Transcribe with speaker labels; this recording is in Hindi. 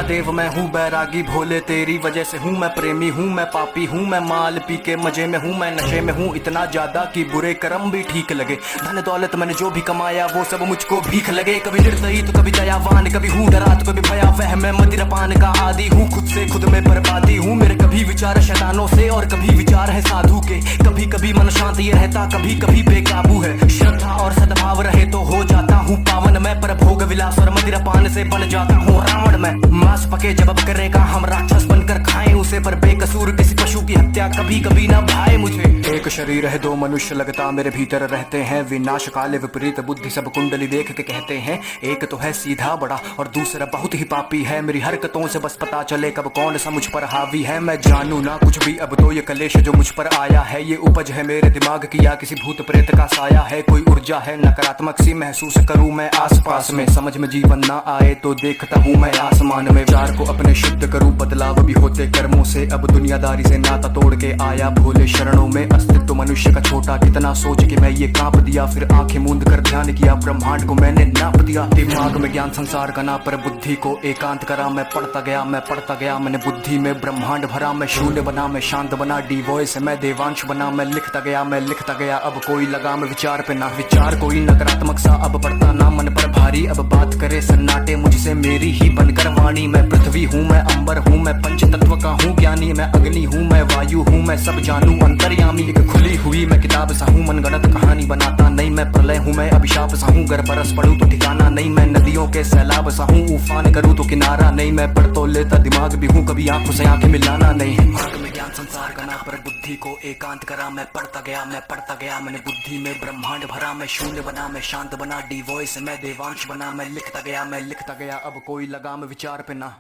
Speaker 1: महादेव मैं हूँ बैरागी भोले तेरी वजह से हूँ मैं प्रेमी हूँ मैं पापी हूँ मैं माल पी के मजे में हूँ मैं नशे में हूँ इतना ज्यादा कि बुरे कर्म भी ठीक लगे। धन दौलत मैंने जो भी कमाया वो सब मुझको भीख लगे। कभी निर्दयी तो कभी दयावान कभी हूँ डरा तो कभी भयावह मैं मदिरापान का आदि हूँ खुद से खुद में बर्बादी हूँ। मेरे कभी विचार शैतानों से और कभी विचार है साधु के। कभी कभी मन शांत ये रहता कभी कभी बेकाबू है। श्रद्धा और सद्भाव रहे तो हो जाता हूँ पावन मैं पर भोग विलास और मदिरापान से बन जाता हूँ रावण मैं। मांस पके जब अब करेगा हम राक्षस बनकर खाएं उसे पर बेकसूर किसी पशु की हत्या कभी कभी ना भाए मुझे। एक शरीर है दो मनुष्य लगता मेरे भीतर रहते हैं विनाश काले विपरीत बुद्धि सब कुंडली देख के कहते हैं। एक तो है सीधा बड़ा और दूसरा बहुत ही पापी है। मेरी हरकतों से बस पता चले कब कौन सा मुझ पर हावी है। मैं जानू ना कुछ भी अब तो ये कलेश जो मुझ पर आया है ये उपज है मेरे दिमाग की या किसी भूत प्रेत का साया है। कोई ऊर्जा है नकारात्मक सी महसूस करूं मैं आसपास में। समझ में जीवन ना आए तो देखता हूँ मैं आसमान में। विचार को अपने शुद्ध करूं बदलाव भी होते कर्मों से। अब दुनियादारी से नाता तोड़ के आया भोले शरणों में। अस्तित्व मनुष्य का छोटा कितना सोच के मैं ये कांप दिया। फिर आंखें मूंद कर ध्यान किया ब्रह्मांड को मैंने नाप दिया। दिमाग में ज्ञान संसार का ना पर बुद्धि को एकांत करा। मैं पढ़ता गया मैंने बुद्धि में ब्रह्मांड भरा। मैं शून्य बना मैं शांत बना डी वॉइस मैं देवांश बना। मैं लिखता गया अब कोई लगाम विचार पे ना। विचार कोई नकारात्मक सा अब पड़ता ना मन पर भारी। अब बात करे सन्नाटे मुझसे मेरी ही बनकर वाणी। मैं पृथ्वी हूँ मैं अंबर हूँ मैं पंच तत्व का हूँ ज्ञानी। मैं अग्नि हूँ मैं वायु हूँ मैं सब जानू अंतर्यामी। एक खुली हुई मैं किताब सा हूँ मनगढ़ंत कहानी बनाता नहीं। मैं प्रलय हूँ मैं अभिशाप सा हूँ गर बरस पड़ूं तो ठिकाना नहीं। मैं नदियों के सैलाब सा हूँ उफान करूँ तो किनारा नहीं। मैं पढ़ तो लेता दिमाग भी हूँ कभी आंखों से आंखें मिलाना नहीं। दिमाग में ज्ञान संसार का ना पर बुद्धि को एकांत करा। मैं पढ़ता गया मैंने बुद्धि में ब्रह्मांड भरा। मैं शून्य बना मैं शांत बना डी वॉइस मैं देवांश बना। मैं लिखता गया अब कोई लगाम विचार पे ना।